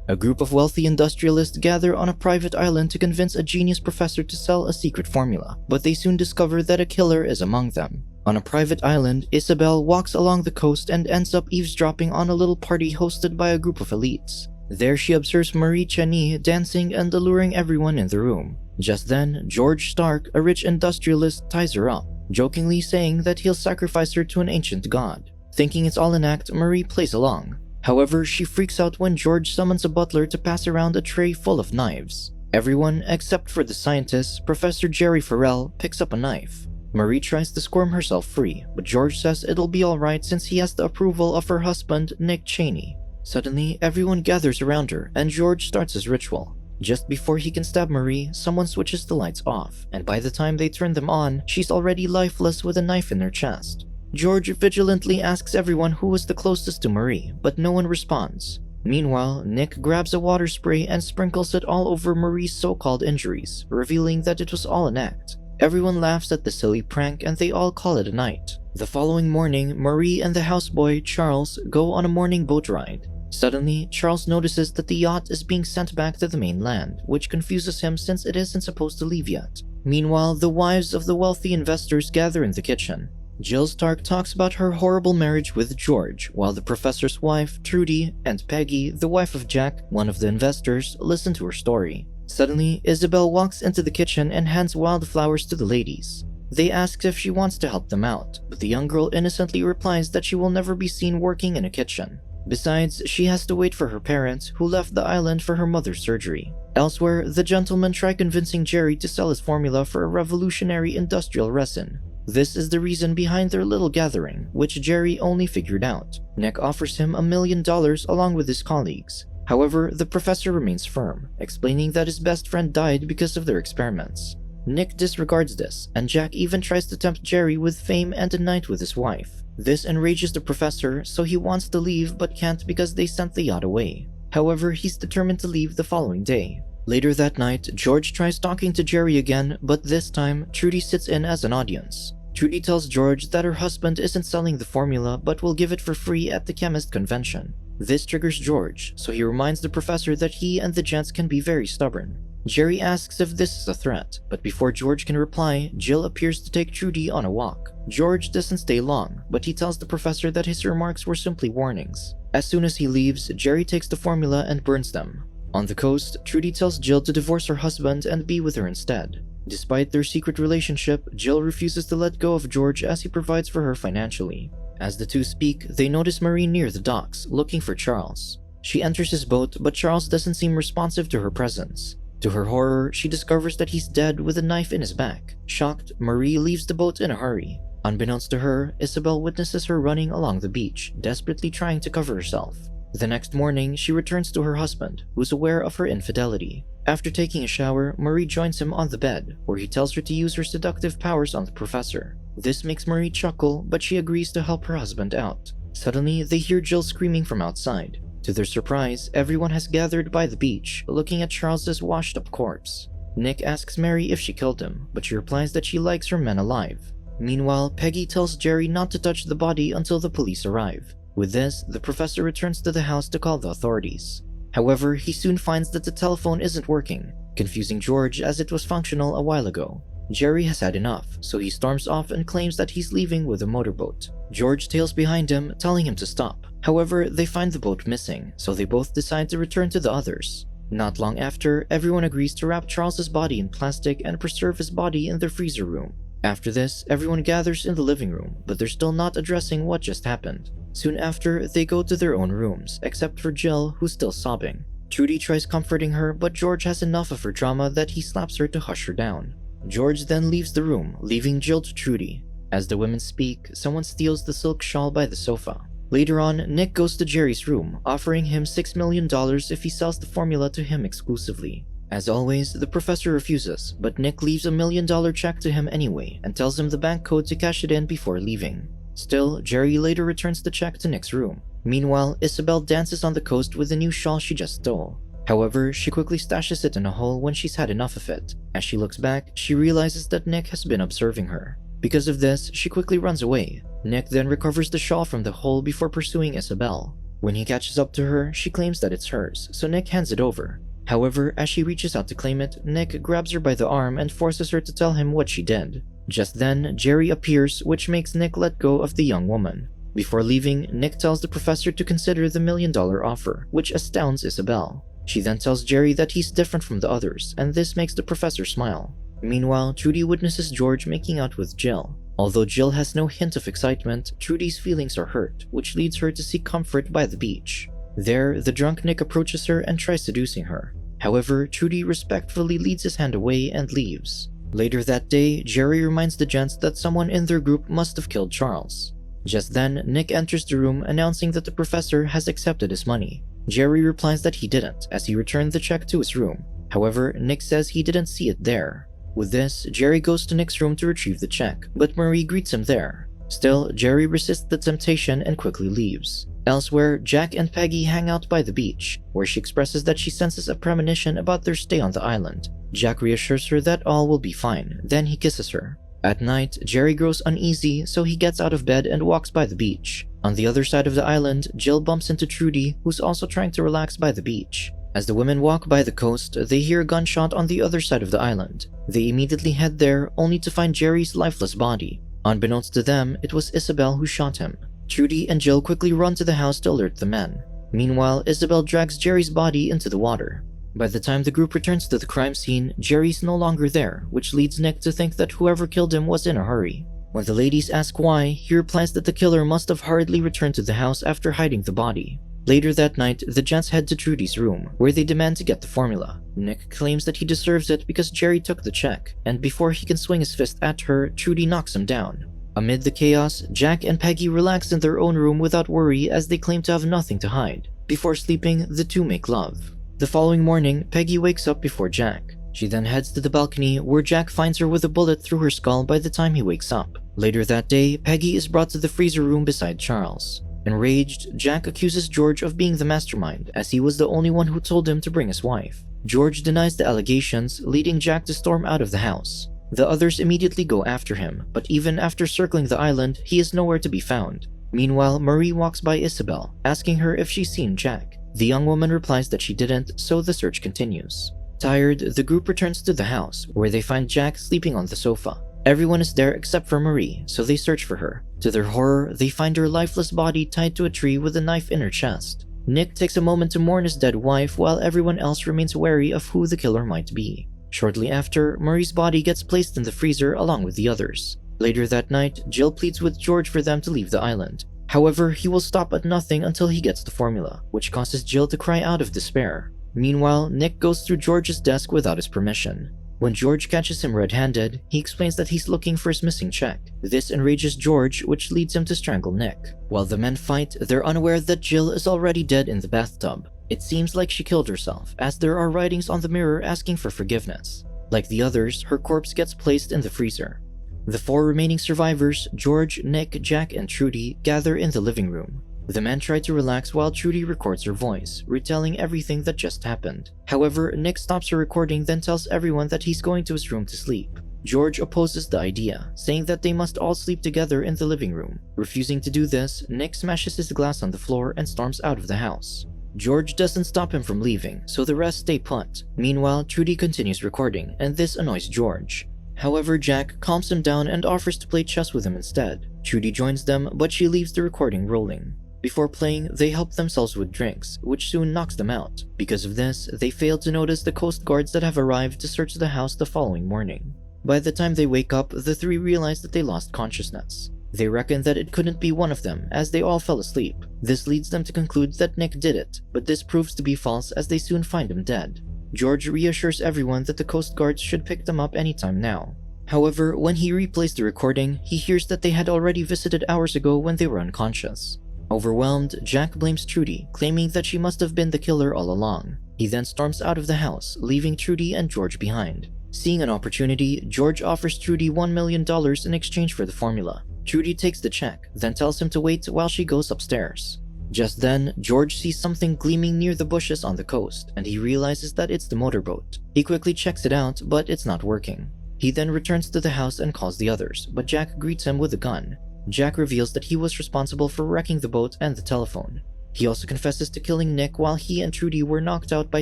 A group of wealthy industrialists gather on a private island to convince a genius professor to sell a secret formula, but they soon discover that a killer is among them. On a private island, Isabel walks along the coast and ends up eavesdropping on a little party hosted by a group of elites. There she observes Marie Cheny dancing and alluring everyone in the room. Just then, George Stark, a rich industrialist, ties her up, jokingly saying that he'll sacrifice her to an ancient god. Thinking it's all an act, Marie plays along. However, she freaks out when George summons a butler to pass around a tray full of knives. Everyone, except for the scientist, Professor Jerry Farrell, picks up a knife. Marie tries to squirm herself free, but George says it'll be alright since he has the approval of her husband, Nick Cheney. Suddenly, everyone gathers around her, and George starts his ritual. Just before he can stab Marie, someone switches the lights off, and by the time they turn them on, she's already lifeless with a knife in her chest. George vigilantly asks everyone who was the closest to Marie, but no one responds. Meanwhile, Nick grabs a water spray and sprinkles it all over Marie's so-called injuries, revealing that it was all an act. Everyone laughs at the silly prank and they all call it a night. The following morning, Marie and the houseboy, Charles, go on a morning boat ride. Suddenly, Charles notices that the yacht is being sent back to the mainland, which confuses him since it isn't supposed to leave yet. Meanwhile, the wives of the wealthy investors gather in the kitchen. Jill Stark talks about her horrible marriage with George, while the professor's wife, Trudy, and Peggy, the wife of Jack, one of the investors, listen to her story. Suddenly, Isabel walks into the kitchen and hands wildflowers to the ladies. They ask if she wants to help them out, but the young girl innocently replies that she will never be seen working in a kitchen. Besides, she has to wait for her parents, who left the island for her mother's surgery. Elsewhere, the gentlemen try convincing Jerry to sell his formula for a revolutionary industrial resin. This is the reason behind their little gathering, which Jerry only figured out. Nick offers him $1 million along with his colleagues. However, the professor remains firm, explaining that his best friend died because of their experiments. Nick disregards this, and Jack even tries to tempt Jerry with fame and a night with his wife. This enrages the professor, so he wants to leave but can't because they sent the yacht away. However, he's determined to leave the following day. Later that night, George tries talking to Jerry again, but this time, Trudy sits in as an audience. Trudy tells George that her husband isn't selling the formula but will give it for free at the chemist convention. This triggers George, so he reminds the professor that he and the gents can be very stubborn. Jerry asks if this is a threat, but before George can reply, Jill appears to take Trudy on a walk. George doesn't stay long, but he tells the professor that his remarks were simply warnings. As soon as he leaves, Jerry takes the formula and burns them. On the coast, Trudy tells Jill to divorce her husband and be with her instead. Despite their secret relationship, Jill refuses to let go of George as he provides for her financially. As the two speak, they notice Marie near the docks, looking for Charles. She enters his boat, but Charles doesn't seem responsive to her presence. To her horror, she discovers that he's dead with a knife in his back. Shocked, Marie leaves the boat in a hurry. Unbeknownst to her, Isabel witnesses her running along the beach, desperately trying to cover herself. The next morning, she returns to her husband, who's aware of her infidelity. After taking a shower, Marie joins him on the bed, where he tells her to use her seductive powers on the professor. This makes Marie chuckle, but she agrees to help her husband out. Suddenly, they hear Jill screaming from outside. To their surprise, everyone has gathered by the beach, looking at Charles's washed-up corpse. Nick asks Mary if she killed him, but she replies that she likes her men alive. Meanwhile, Peggy tells Jerry not to touch the body until the police arrive. With this, the professor returns to the house to call the authorities. However, he soon finds that the telephone isn't working, confusing George as it was functional a while ago. Jerry has had enough, so he storms off and claims that he's leaving with a motorboat. George tails behind him, telling him to stop. However, they find the boat missing, so they both decide to return to the others. Not long after, everyone agrees to wrap Charles's body in plastic and preserve his body in their freezer room. After this, everyone gathers in the living room, but they're still not addressing what just happened. Soon after, they go to their own rooms, except for Jill, who's still sobbing. Trudy tries comforting her, but George has enough of her drama that he slaps her to hush her down. George then leaves the room, leaving Jill to Trudy. As the women speak, someone steals the silk shawl by the sofa. Later on, Nick goes to Jerry's room, offering him $6 million if he sells the formula to him exclusively. As always, the professor refuses, but Nick leaves $1 million check to him anyway and tells him the bank code to cash it in before leaving. Still, Jerry later returns the check to Nick's room. Meanwhile, Isabel dances on the coast with the new shawl she just stole. However, she quickly stashes it in a hole when she's had enough of it. As she looks back, she realizes that Nick has been observing her. Because of this, she quickly runs away. Nick then recovers the shawl from the hole before pursuing Isabel. When he catches up to her, she claims that it's hers, so Nick hands it over. However, as she reaches out to claim it, Nick grabs her by the arm and forces her to tell him what she did. Just then, Jerry appears, which makes Nick let go of the young woman. Before leaving, Nick tells the professor to consider the $1 million offer, which astounds Isabel. She then tells Jerry that he's different from the others, and this makes the professor smile. Meanwhile, Trudy witnesses George making out with Jill. Although Jill has no hint of excitement, Trudy's feelings are hurt, which leads her to seek comfort by the beach. There, the drunk Nick approaches her and tries seducing her. However, Trudy respectfully leads his hand away and leaves. Later that day, Jerry reminds the gents that someone in their group must have killed Charles. Just then, Nick enters the room announcing that the professor has accepted his money. Jerry replies that he didn't, as he returned the check to his room. However, Nick says he didn't see it there. With this, Jerry goes to Nick's room to retrieve the check, but Marie greets him there. Still, Jerry resists the temptation and quickly leaves. Elsewhere, Jack and Peggy hang out by the beach, where she expresses that she senses a premonition about their stay on the island. Jack reassures her that all will be fine, then he kisses her. At night, Jerry grows uneasy, so he gets out of bed and walks by the beach. On the other side of the island, Jill bumps into Trudy, who's also trying to relax by the beach. As the women walk by the coast, they hear a gunshot on the other side of the island. They immediately head there, only to find Jerry's lifeless body. Unbeknownst to them, it was Isabel who shot him. Trudy and Jill quickly run to the house to alert the men. Meanwhile, Isabel drags Jerry's body into the water. By the time the group returns to the crime scene, Jerry's no longer there, which leads Nick to think that whoever killed him was in a hurry. When the ladies ask why, he replies that the killer must have hurriedly returned to the house after hiding the body. Later that night, the gents head to Trudy's room, where they demand to get the formula. Nick claims that he deserves it because Jerry took the check, and before he can swing his fist at her, Trudy knocks him down. Amid the chaos, Jack and Peggy relax in their own room without worry as they claim to have nothing to hide. Before sleeping, the two make love. The following morning, Peggy wakes up before Jack. She then heads to the balcony, where Jack finds her with a bullet through her skull by the time he wakes up. Later that day, Peggy is brought to the freezer room beside Charles. Enraged, Jack accuses George of being the mastermind, as he was the only one who told him to bring his wife. George denies the allegations, leading Jack to storm out of the house. The others immediately go after him, but even after circling the island, he is nowhere to be found. Meanwhile, Marie walks by Isabel, asking her if she's seen Jack. The young woman replies that she didn't, so the search continues. Tired, the group returns to the house, where they find Jack sleeping on the sofa. Everyone is there except for Marie, so they search for her. To their horror, they find her lifeless body tied to a tree with a knife in her chest. Nick takes a moment to mourn his dead wife, while everyone else remains wary of who the killer might be. Shortly after, Marie's body gets placed in the freezer along with the others. Later that night, Jill pleads with George for them to leave the island. However, he will stop at nothing until he gets the formula, which causes Jill to cry out of despair. Meanwhile, Nick goes through George's desk without his permission. When George catches him red-handed, he explains that he's looking for his missing check. This enrages George, which leads him to strangle Nick. While the men fight, they're unaware that Jill is already dead in the bathtub. It seems like she killed herself, as there are writings on the mirror asking for forgiveness. Like the others, her corpse gets placed in the freezer. The four remaining survivors, George, Nick, Jack, and Trudy, gather in the living room. The men try to relax while Trudy records her voice, retelling everything that just happened. However, Nick stops her recording, then tells everyone that he's going to his room to sleep. George opposes the idea, saying that they must all sleep together in the living room. Refusing to do this, Nick smashes his glass on the floor and storms out of the house. George doesn't stop him from leaving, so the rest stay put. Meanwhile, Trudy continues recording, and this annoys George. However, Jack calms him down and offers to play chess with him instead. Trudy joins them, but she leaves the recording rolling. Before playing, they help themselves with drinks, which soon knocks them out. Because of this, they fail to notice the coast guards that have arrived to search the house the following morning. By the time they wake up, the three realize that they lost consciousness. They reckon that it couldn't be one of them, as they all fell asleep. This leads them to conclude that Nick did it, but this proves to be false as they soon find him dead. George reassures everyone that the Coast Guards should pick them up anytime now. However, when he replays the recording, he hears that they had already visited hours ago when they were unconscious. Overwhelmed, Jack blames Trudy, claiming that she must have been the killer all along. He then storms out of the house, leaving Trudy and George behind. Seeing an opportunity, George offers Trudy $1 million in exchange for the formula. Trudy takes the check, then tells him to wait while she goes upstairs. Just then, George sees something gleaming near the bushes on the coast, and he realizes that it's the motorboat. He quickly checks it out, but it's not working. He then returns to the house and calls the others, but Jack greets him with a gun. Jack reveals that he was responsible for wrecking the boat and the telephone. He also confesses to killing Nick while he and Trudy were knocked out by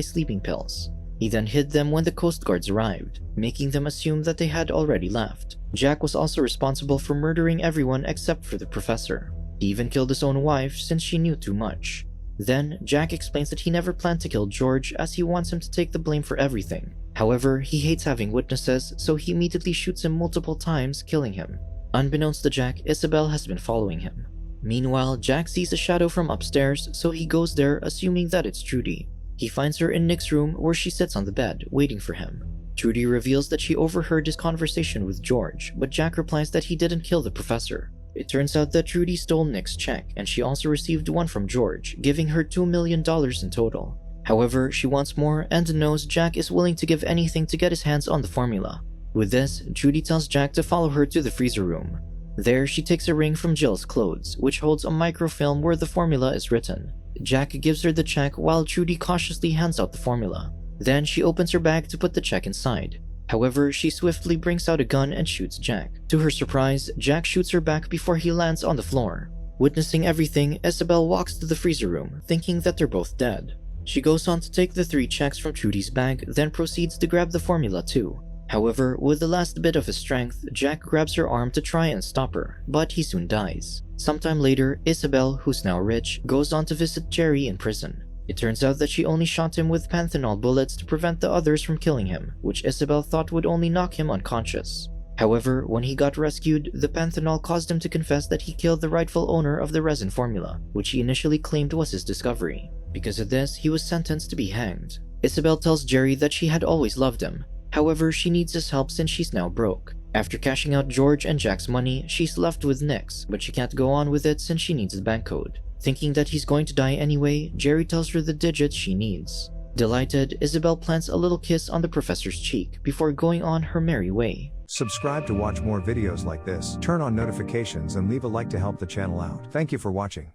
sleeping pills. He then hid them when the Coast Guards arrived, making them assume that they had already left. Jack was also responsible for murdering everyone except for the professor. He even killed his own wife since she knew too much. Then, Jack explains that he never planned to kill George as he wants him to take the blame for everything. However, he hates having witnesses, so he immediately shoots him multiple times, killing him. Unbeknownst to Jack, Isabel has been following him. Meanwhile, Jack sees a shadow from upstairs, so he goes there, assuming that it's Trudy. He finds her in Nick's room where she sits on the bed, waiting for him. Trudy reveals that she overheard his conversation with George, but Jack replies that he didn't kill the professor. It turns out that Trudy stole Nick's check, and she also received one from George, giving her $2 million in total. However, she wants more and knows Jack is willing to give anything to get his hands on the formula. With this, Trudy tells Jack to follow her to the freezer room. There, she takes a ring from Jill's clothes, which holds a microfilm where the formula is written. Jack gives her the check while Trudy cautiously hands out the formula. Then she opens her bag to put the check inside. However, she swiftly brings out a gun and shoots Jack. To her surprise, Jack shoots her back before he lands on the floor. Witnessing everything, Isabel walks to the freezer room, thinking that they're both dead. She goes on to take the 3 checks from Trudy's bag, then proceeds to grab the formula too. However, with the last bit of his strength, Jack grabs her arm to try and stop her, but he soon dies. Sometime later, Isabel, who's now rich, goes on to visit Jerry in prison. It turns out that she only shot him with panthenol bullets to prevent the others from killing him, which Isabel thought would only knock him unconscious. However, when he got rescued, the panthenol caused him to confess that he killed the rightful owner of the resin formula, which he initially claimed was his discovery. Because of this, he was sentenced to be hanged. Isabel tells Jerry that she had always loved him. However, she needs his help since she's now broke. After cashing out George and Jack's money, she's left with Nick's, but she can't go on with it since she needs the bank code. Thinking that he's going to die anyway, Jerry tells her the digits she needs. Delighted, Isabel plants a little kiss on the professor's cheek before going on her merry way. Subscribe to watch more videos like this, turn on notifications and leave a like to help the channel out. Thank you for watching.